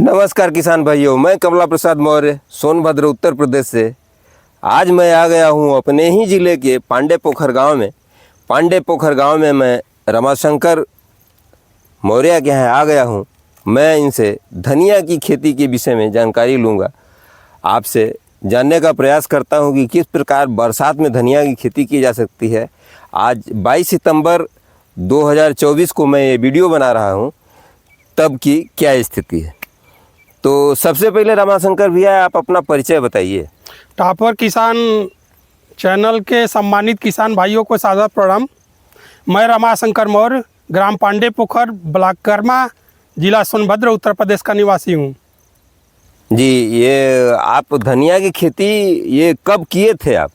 नमस्कार किसान भाइयों, मैं कमला प्रसाद मौर्य सोनभद्र उत्तर प्रदेश से। आज मैं आ गया हूं अपने ही ज़िले के पांडेपोखर गांव में। पांडेपोखर गांव में मैं रमाशंकर मौर्य के यहाँ आ गया हूं। मैं इनसे धनिया की खेती के विषय में जानकारी लूँगा। आपसे जानने का प्रयास करता हूं कि किस प्रकार बरसात में धनिया की खेती की जा सकती है। आज 22 सितंबर 2024 को मैं ये वीडियो बना रहा हूं, तब की क्या स्थिति है। तो सबसे पहले रमाशंकर भैया, आप अपना परिचय बताइए। टॉपर किसान चैनल के सम्मानित किसान भाइयों को सादर प्रणाम। मैं रमाशंकर मौर्य, ग्राम पांडेपोखर, ब्लॉक कर्मा, जिला सोनभद्र, उत्तर प्रदेश का निवासी हूँ। जी, ये आप धनिया की खेती ये कब किए थे आप?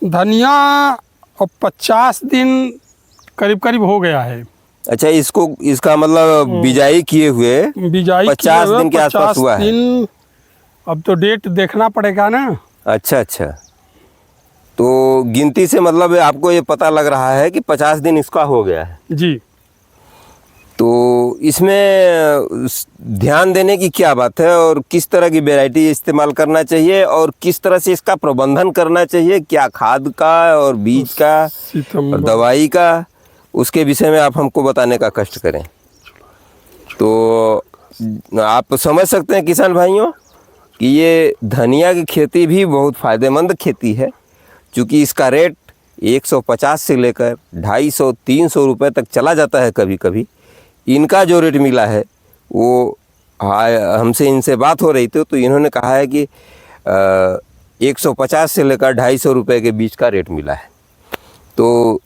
धनिया 50 दिन करीब करीब हो गया है। अच्छा, इसका मतलब बिजाई किए हुए बिजाई 50 दिन के आसपास हुआ है। अब तो डेट देखना पड़ेगा ना। अच्छा, तो गिनती से मतलब आपको ये पता लग रहा है कि 50 दिन इसका हो गया है जी। तो इसमें ध्यान देने की क्या बात है और किस तरह की वैरायटी इस्तेमाल करना चाहिए और किस तरह से इसका प्रबंधन करना चाहिए, क्या खाद का और बीज का और दवाई का, उसके विषय में आप हमको बताने का कष्ट करें। तो आप समझ सकते हैं किसान भाइयों कि ये धनिया की खेती भी बहुत फ़ायदेमंद खेती है, क्योंकि इसका रेट 150 से लेकर 250-300 रुपये तक चला जाता है कभी कभी। इनका जो रेट मिला है वो हमसे इनसे बात हो रही थी तो इन्होंने कहा है कि 150 से लेकर 250 रुपये के बीच का रेट मिला है। तो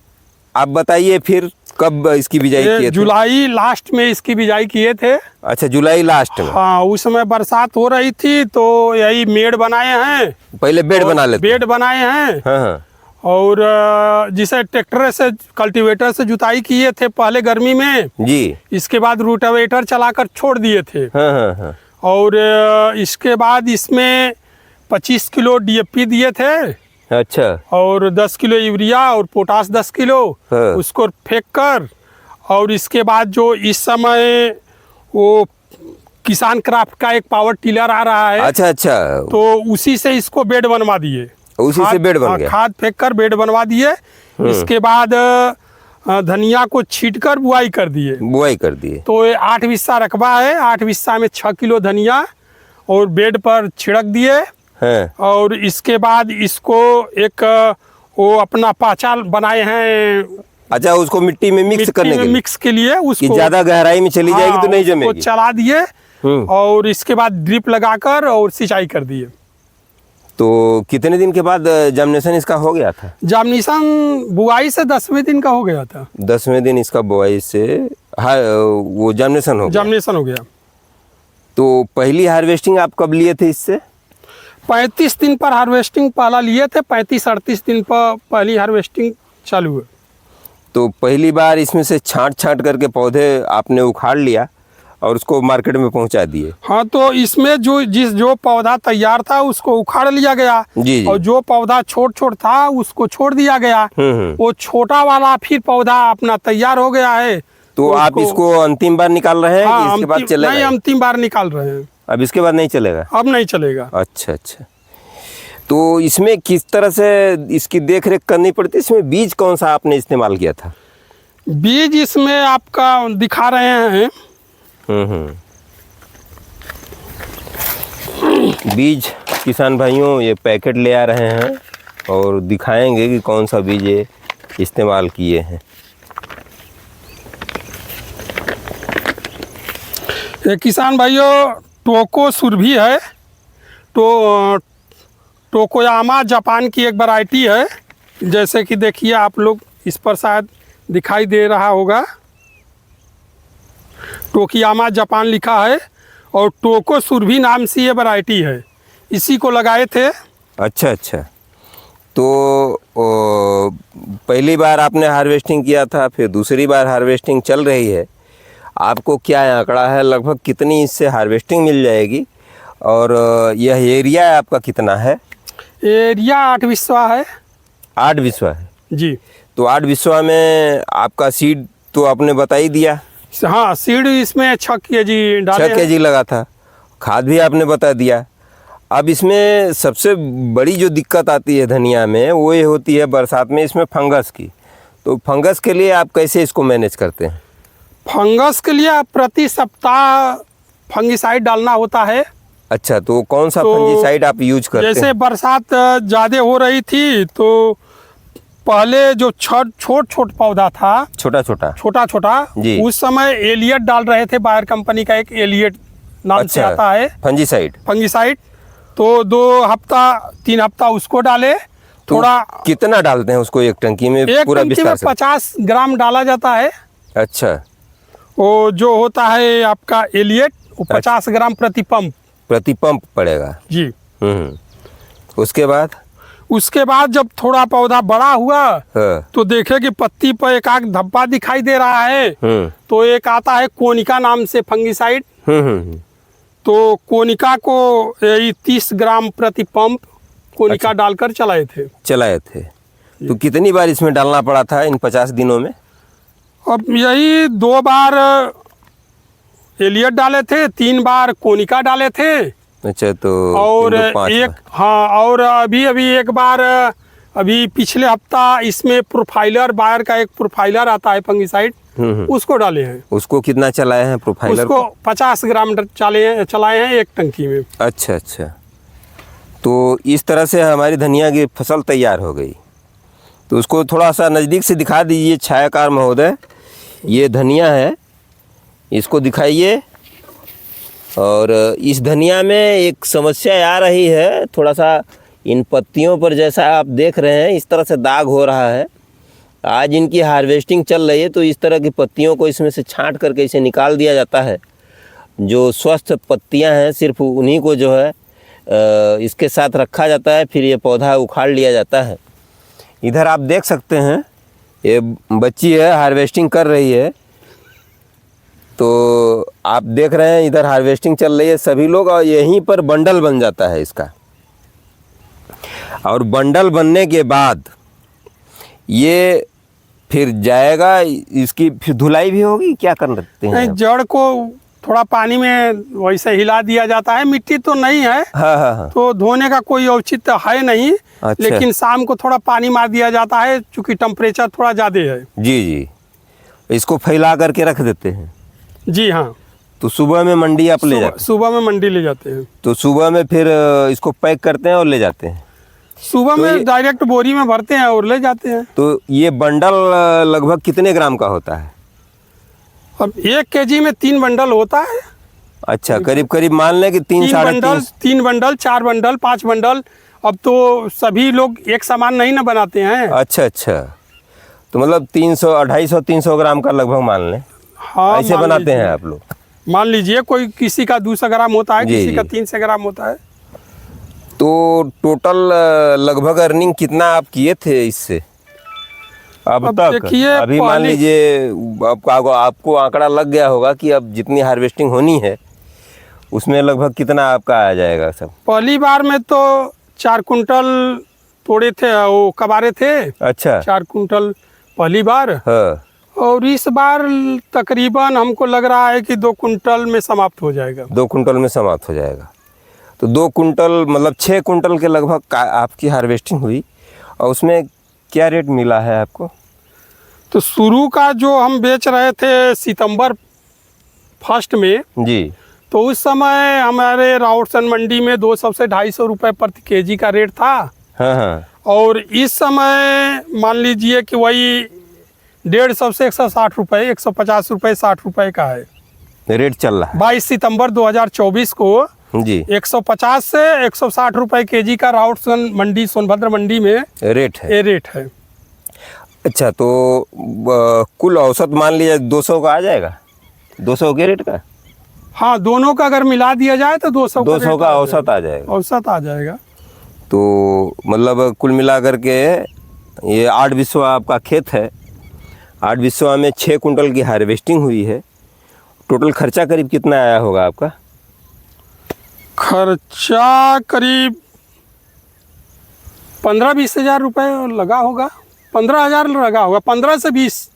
आप बताइए फिर कब इसकी बिजाई किए थे? जुलाई लास्ट में इसकी बिजाई किए थे। अच्छा, जुलाई लास्ट में। हाँ, उस समय बरसात हो रही थी तो यही मेड़ बनाए हैं। पहले बेड बना लेते। बेड बनाए हैं। हाँ। और जिसे ट्रैक्टर से कल्टीवेटर से जुताई किए थे पहले गर्मी में जी। इसके बाद रूटावेटर चलाकर छोड़ दिए थे। हाँ। और इसके बाद इसमें 25 किलो DAP दिए थे। अच्छा। और 10 किलो यूरिया और पोटास 10 किलो। हाँ। उसको फेंक कर और इसके बाद जो इस समय वो किसान क्राफ्ट का एक पावर टिलर आ रहा है। अच्छा। तो उसी से इसको बेड बनवा दिए। उसी से बेड बन गया। खाद फेंक कर बेड बनवा दिए। इसके बाद धनिया को छीट कर बुआई कर दिए। तो 8 बिस्सा रकबा है। 8 बिस्सा में 6 किलो धनिया और बेड पर छिड़क दिए। और इसके बाद इसको एक वो अपना पाचा बनाए हैं। अच्छा, उसको मिट्टी में मिक्स के लिए उसको ज्यादा गहराई में चली जाएगी तो नहीं जमेगी। चला दिए और इसके बाद ड्रिप लगाकर और सिंचाई कर दिए। तो कितने दिन के बाद जर्मिनेशन इसका हो गया था? जर्मिनेशन बुआई से 10वें दिन का हो गया था। 10वें दिन इसका बुआई से वो जर्मिनेशन हो गया। तो पहली हार्वेस्टिंग आप कब लिए थे इससे? 35 दिन पर हार्वेस्टिंग पहला लिए थे। 35-38 दिन पर पहली हार्वेस्टिंग चालू हुई। तो पहली बार इसमें से छांट करके पौधे आपने उखाड़ लिया और उसको मार्केट में पहुंचा दिए। हाँ, तो इसमें जो पौधा तैयार था उसको उखाड़ लिया गया। जी। और जो पौधा छोट था उसको छोड़ दिया गया। वो छोटा वाला फिर पौधा अपना तैयार हो गया है। तो आप इसको अंतिम बार निकाल रहे हैं? हाँ, कि इसके बाद चलेगा? नहीं, अंतिम बार निकाल रहे हैं। अब इसके बाद नहीं चलेगा? अब नहीं चलेगा। अच्छा। तो इसमें किस तरह से इसकी देख रेख करनी पड़ती है? इसमें बीज कौन सा आपने इस्तेमाल किया था? बीज इसमें आपका दिखा रहे हैं। बीज किसान भाइयों ये पैकेट ले आ रहे हैं और दिखाएंगे कि कौन सा बीज ये इस्तेमाल किए हैं। ये किसान भाइयों टोको सुरभि है। टोकोयामा जापान की एक वैरायटी है। जैसे कि देखिए आप लोग इस पर शायद दिखाई दे रहा होगा, टोकोयामा जापान लिखा है और टोको सुरभि नाम से ये वैरायटी है। इसी को लगाए थे। अच्छा। तो पहली बार आपने हार्वेस्टिंग किया था, फिर दूसरी बार हार्वेस्टिंग चल रही है। आपको क्या आंकड़ा है लगभग कितनी इससे हार्वेस्टिंग मिल जाएगी और यह एरिया आपका कितना है? एरिया 8 बिस्वा है। 8 बिस्वा है जी। तो 8 बिस्वा में आपका सीड तो आपने बता ही दिया। हाँ, सीड इसमें 6 kg डाले। 6 kg लगा था खाद भी आपने बता दिया। अब इसमें सबसे बड़ी जो दिक्कत आती है धनिया में वो ये होती है बरसात में इसमें फंगस की। तो फंगस के लिए आप कैसे इसको मैनेज करते हैं? फंगस के लिए आप प्रति सप्ताह फंगिसाइड डालना होता है। अच्छा, तो कौन सा तो फंजीसाइड आप यूज करते हैं? जैसे बरसात ज़्यादा हो रही थी तो पहले जो छोट पौधा था, छोटा छोटा जी। उस समय एलियट डाल रहे थे, बायर कंपनी का एक एलियट नाम से आता है फंगिसाइड। तो 2-3 हफ्ता उसको डाले। तो थोड़ा कितना डालते हैं उसको एक टंकी में? एक पूरा टंकी में 50 ग्राम डाला जाता है। अच्छा, वो जो होता है आपका एलियट, वो 50 ग्राम प्रति पंप पड़ेगा जी। उसके बाद जब थोड़ा पौधा बड़ा हुआ तो देखे कि पत्ती पर एक आग धब्बा दिखाई दे रहा है, तो एक आता है कोनिका नाम से फंगिसाइड। तो कोनिका को यही 30 ग्राम प्रति पंप कोनिका डालकर चलाए थे। तो कितनी बार इसमें डालना पड़ा था इन 50 दिनों में? अब यही 2 बार एलियट डाले थे, 3 बार कोनिका डाले थे। अच्छा, तो और और अभी एक बार अभी पिछले हफ्ता इसमें प्रोफाइलर, बायर का एक प्रोफाइलर आता है फंगिसाइड, उसको डाले हैं। उसको कितना चलाए हैं प्रोफाइलर? उसको 50 ग्राम चलाए हैं एक टंकी में। अच्छा, तो इस तरह से हमारी धनिया की फसल तैयार हो गई। तो उसको थोड़ा सा नज़दीक से दिखा दीजिए छायाकार महोदय। ये धनिया है, इसको दिखाइए। और इस धनिया में एक समस्या आ रही है, थोड़ा सा इन पत्तियों पर जैसा आप देख रहे हैं इस तरह से दाग हो रहा है। आज इनकी हार्वेस्टिंग चल रही है, तो इस तरह की पत्तियों को इसमें से छांट करके इसे निकाल दिया जाता है। जो स्वस्थ पत्तियां हैं सिर्फ उन्हीं को जो है इसके साथ रखा जाता है, फिर ये पौधा उखाड़ लिया जाता है। इधर आप देख सकते हैं ये बच्ची है, हार्वेस्टिंग कर रही है। तो आप देख रहे हैं इधर हार्वेस्टिंग चल रही है सभी लोग, और यहीं पर बंडल बन जाता है इसका। और बंडल बनने के बाद ये फिर जाएगा, इसकी फिर धुलाई भी होगी, क्या कर सकते हैं? जड़ को थोड़ा पानी में वैसे हिला दिया जाता है, मिट्टी तो नहीं है। हाँ। तो धोने का कोई औचित्य है नहीं। अच्छा। लेकिन शाम को थोड़ा पानी मार दिया जाता है, चूंकि टेम्परेचर थोड़ा ज़्यादा है। जी, इसको फैला करके रख देते हैं। जी हाँ। तो सुबह में मंडी आप ले जाते हैं? सुबह में मंडी ले जाते हैं। तो सुबह में फिर इसको पैक करते हैं और ले जाते हैं? सुबह में डायरेक्ट बोरी में भरते हैं और ले जाते हैं। तो ये बंडल लगभग कितने ग्राम का होता है? अब 1 केजी में 3 बंडल होता है। अच्छा, करीब मान लें कि 3 बंडल, 4 बंडल, 5 बंडल। अब तो सभी लोग एक सामान नहीं ना बनाते हैं। अच्छा, तो मतलब 250-300 ग्राम का लगभग मान लें। हाँ, ऐसे बनाते हैं आप लोग? मान लीजिए कोई किसी का 200 ग्राम होता है, किसी का 300 ग्राम होता है। तो टोटल लगभग अर्निंग कितना आप किए थे इससे अब तक? अभी मान लीजिए आपको आंकड़ा लग गया होगा कि अब जितनी हार्वेस्टिंग होनी है उसमें लगभग कितना आपका आ जाएगा सब? पहली बार में तो 4 कुंटल तोड़े थे, वो कबारे थे। अच्छा, 4 कुंटल पहली बार। हाँ। और इस बार तकरीबन हमको लग रहा है कि 2 कुंटल में समाप्त हो जाएगा। 2 कुंटल में समाप्त हो जाएगा। तो 2 कुंटल मतलब 6 कुंटल के लगभग आपकी हार्वेस्टिंग हुई। और उसमें क्या रेट मिला है आपको? तो शुरू का जो हम बेच रहे थे सितंबर 1 में जी, तो उस समय हमारे राउरसन मंडी में 200 से 250 रुपये प्रति केजी का रेट था। हाँ। और इस समय मान लीजिए कि वही 150 से 160 रुपये, 150 रुपये, 60 रुपये का है रेट चल रहा है। 22 सितंबर 2024 को जी 150 से 160 रुपये केजी का राउरसन मंडी, सोनभद्र मंडी में रेट है। अच्छा, तो कुल औसत मान लीजिए 200 का आ जाएगा, 200 के रेट का? हाँ, दोनों का अगर मिला दिया जाए तो 200 का औसत आ जाएगा। तो मतलब कुल मिला करके ये 8 बिस्वा आपका खेत है। 8 बिस्वा में 6 कुंटल की हार्वेस्टिंग हुई है। टोटल खर्चा करीब कितना आया होगा आपका? खर्चा करीब 15-20 हज़ार रुपये लगा होगा। 15,000 लगा होगा, 15 से 20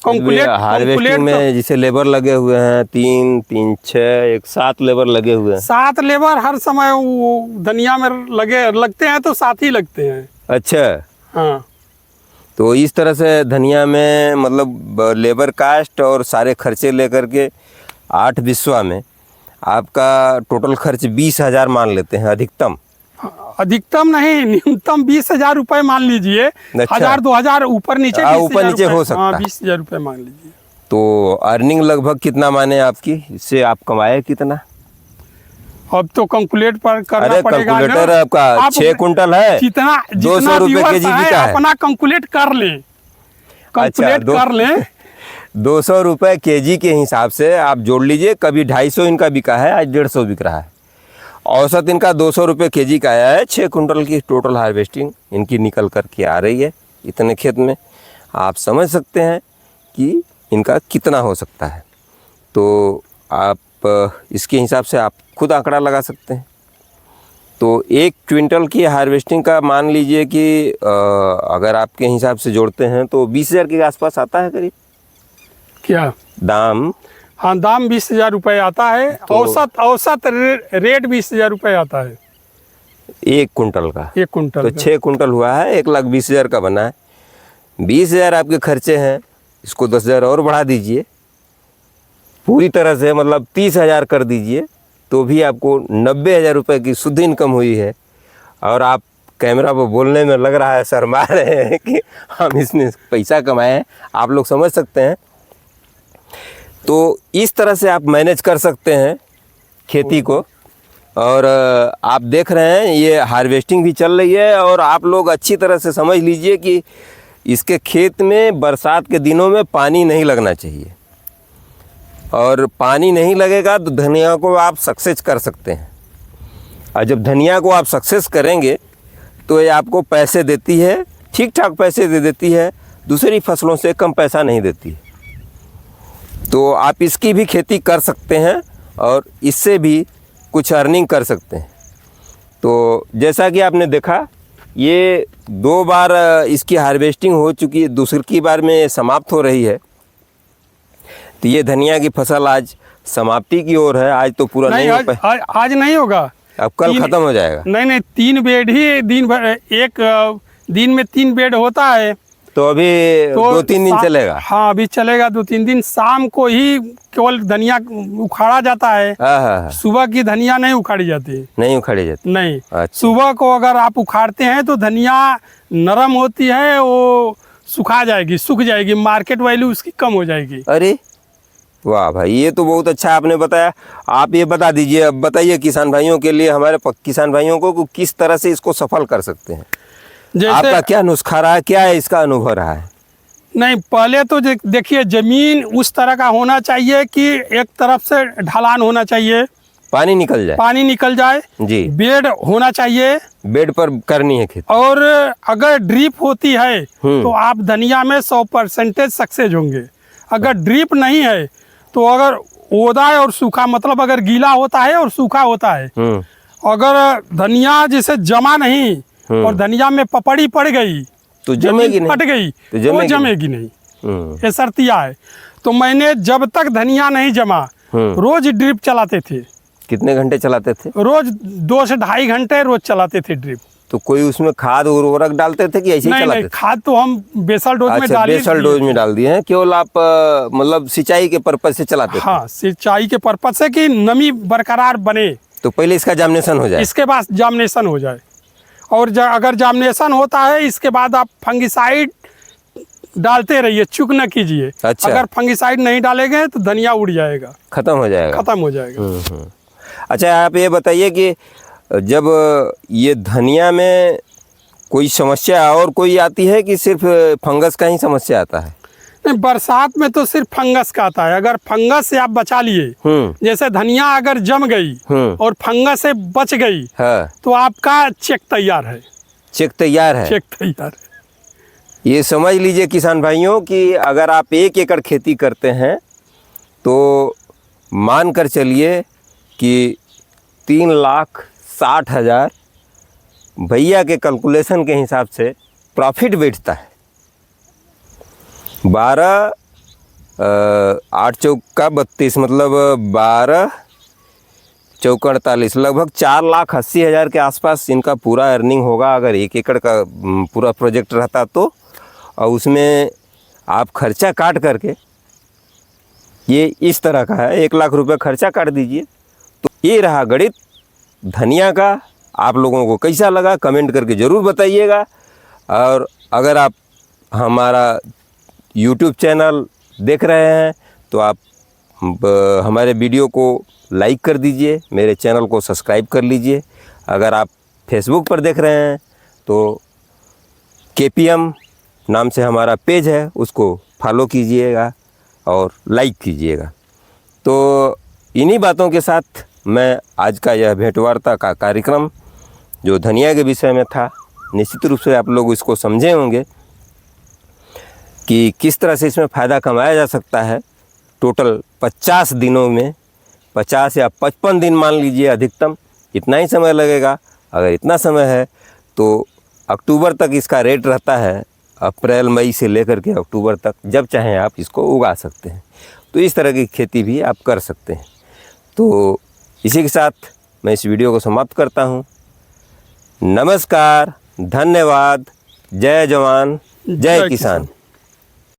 हार्वेस्टिंग में जैसे लेबर लगे हुए हैं 3 3 6 7 लेबर लगे हुए हैं। 7 लेबर हर समय वो धनिया में लगते हैं, तो 7 ही लगते हैं। अच्छा, हाँ। तो इस तरह से धनिया में मतलब लेबर कास्ट और सारे खर्चे लेकर के 8 बिस्वा में आपका टोटल खर्च 20,000 मान लेते हैं अधिकतम। अधिकतम नहीं, न्यूनतम 20,000 रुपये मान लीजिए। अच्छा। 1,000-2,000 ऊपर नीचे हो सकता है। 20,000 रुपये मान लीजिए। तो अर्निंग लगभग कितना माने आपकी, इससे आप कमाए कितना? अब तो कैलकुलेट पर करना पड़ेगा। कैलकुलेटर आपका 6 कुंटल है, जितना 200 रुपये केजी बिका है। अपना कैलकुलेट कर लें, कैलकुलेट कर लें। 200 रुपये केजी के हिसाब से आप जोड़ लीजिए। कभी 250 इनका बिका है, आज 150 बिक रहा है। औसत इनका 200 रुपये केजी का आया है। 6 कुंटल की टोटल हार्वेस्टिंग इनकी निकल कर के आ रही है इतने खेत में। आप समझ सकते हैं कि इनका कितना हो सकता है। तो आप इसके हिसाब से आप खुद आंकड़ा लगा सकते हैं। तो 1 क्विंटल की हार्वेस्टिंग का मान लीजिए कि अगर आपके हिसाब से जोड़ते हैं तो 20,000 के आसपास आता है करीब। क्या दाम? हाँ, दाम 20,000 रुपये आता है। तो औसत रेट 20,000 रुपये आता है 1 कुंटल का। 1 कुंटल तो 6 कुंटल हुआ है, 1,20,000 का बना है। 20,000 आपके खर्चे हैं, इसको 10,000 और बढ़ा दीजिए पूरी तरह से, मतलब 30,000 कर दीजिए, तो भी आपको 90,000 रुपये की शुद्ध इनकम हुई है। और आप कैमरा पर बोलने में लग रहा है शर्मा रहे हैं कि हम इसमें पैसा कमाए हैं। आप लोग समझ सकते हैं। तो इस तरह से आप मैनेज कर सकते हैं खेती को। और आप देख रहे हैं ये हार्वेस्टिंग भी चल रही है। और आप लोग अच्छी तरह से समझ लीजिए कि इसके खेत में बरसात के दिनों में पानी नहीं लगना चाहिए। और पानी नहीं लगेगा तो धनिया को आप सक्सेस कर सकते हैं। और जब धनिया को आप सक्सेस करेंगे तो ये आपको पैसे देती है, ठीक ठाक पैसे दे देती है, दूसरी फसलों से कम पैसा नहीं देती है। तो आप इसकी भी खेती कर सकते हैं और इससे भी कुछ अर्निंग कर सकते हैं। तो जैसा कि आपने देखा, ये 2 बार इसकी हार्वेस्टिंग हो चुकी है, दूसरी बार में समाप्त हो रही है। तो ये धनिया की फसल आज समाप्ति की ओर है। आज तो पूरा नहीं हो पाए, आज नहीं होगा, अब कल खत्म हो जाएगा। नहीं, 3 बेड ही दिन भर, एक दिन में 3 बेड होता है। तो अभी 2-3 दिन चलेगा। हाँ, अभी चलेगा 2-3 दिन। शाम को ही केवल धनिया उखाड़ा जाता है। सुबह की धनिया नहीं उखाड़ी जाती। नहीं उखाड़ी जाती? नहीं। अच्छा। सुबह को अगर आप उखाड़ते हैं तो धनिया नरम होती है, वो सुखा जाएगी, सूख जाएगी, मार्केट वैल्यू उसकी कम हो जाएगी। अरे वाह भाई, ये तो बहुत अच्छा आपने बताया। आप ये बता दीजिए, अब बताइए किसान भाइयों के लिए, हमारे किसान भाइयों को किस तरह से इसको सफल कर सकते हैं। आपका क्या नुस्खा रहा है, क्या है इसका अनुभव रहा है? नहीं, पहले तो देखिए, जमीन उस तरह का होना चाहिए कि एक तरफ से ढलान होना चाहिए, पानी निकल जाए जी। बेड होना चाहिए, बेड पर करनी है खेती। और अगर ड्रिप होती है तो आप धनिया में 100% सक्सेस होंगे। अगर ड्रिप नहीं है तो अगर ओदा और सूखा, मतलब अगर गीला होता है और सूखा होता है, अगर धनिया जैसे जमा नहीं और धनिया में पपड़ी पड़ गई तो जमेगी नहीं, फट गई तो वो जमेगी नहीं। ये शर्तिया है। तो मैंने जब तक धनिया नहीं जमा रोज ड्रिप चलाते थे। कितने घंटे चलाते थे? रोज 2 से 2.5 घंटे रोज चलाते थे ड्रिप। तो कोई उसमें खाद उर्वरक डालते थे कि ऐसे ही चलाते थे? खाद तो हम बेसल डोज में डाल बेसल डोज में डाल दिए हैं। केवल आप मतलब सिंचाई के पर्पज से चलाते थे? हाँ, सिंचाई के पर्पज से कि नमी बरकरार बने। तो पहले इसका जामिनेशन हो जाए, इसके बाद जामिनेशन हो जाए। और अगर जामिनेशन होता है, इसके बाद आप फंगिसाइड डालते रहिए, चूक न कीजिए। अच्छा। अगर फंगिसाइड नहीं डालेंगे तो धनिया उड़ जाएगा, खत्म हो जाएगा। अच्छा, आप ये बताइए कि जब ये धनिया में कोई समस्या और कोई आती है कि सिर्फ फंगस का ही समस्या आता है? नहीं, बरसात में तो सिर्फ फंगस का आता है। अगर फंगस से आप बचा लिए, जैसे धनिया अगर जम गई और फंगस से बच गई, तो आपका चेक तैयार है। चेक तैयार है। ये समझ लीजिए किसान भाइयों कि अगर आप 1 एकड़ खेती करते हैं तो मान कर चलिए कि 3,60,000 भैया के कैलकुलेशन के हिसाब से प्रॉफिट बैठता है। 12 8 चौका 32 मतलब 12 चौका 48 लगभग 4,80,000 के आसपास इनका पूरा अर्निंग होगा अगर 1 एकड़ का पूरा प्रोजेक्ट रहता तो। और उसमें आप खर्चा काट करके, ये इस तरह का है, 1 लाख रुपए खर्चा काट दीजिए। तो ये रहा गणित धनिया का। आप लोगों को कैसा लगा कमेंट करके ज़रूर बताइएगा। और अगर आप हमारा YouTube चैनल देख रहे हैं तो आप हमारे वीडियो को लाइक कर दीजिए, मेरे चैनल को सब्सक्राइब कर लीजिए। अगर आप फेसबुक पर देख रहे हैं तो KPM नाम से हमारा पेज है, उसको फॉलो कीजिएगा और लाइक कीजिएगा। तो इन्हीं बातों के साथ मैं आज का यह भेंटवार्ता का कार्यक्रम जो धनिया के विषय में था, निश्चित रूप से आप लोग इसको समझे होंगे कि किस तरह से इसमें फ़ायदा कमाया जा सकता है। टोटल 50 दिनों में 50 या 55 दिन मान लीजिए अधिकतम, इतना ही समय लगेगा। अगर इतना समय है तो अक्टूबर तक इसका रेट रहता है, अप्रैल मई से लेकर के अक्टूबर तक, जब चाहें आप इसको उगा सकते हैं। तो इस तरह की खेती भी आप कर सकते हैं। तो इसी के साथ मैं इस वीडियो को समाप्त करता हूँ। नमस्कार, धन्यवाद, जय जवान, जय किसान।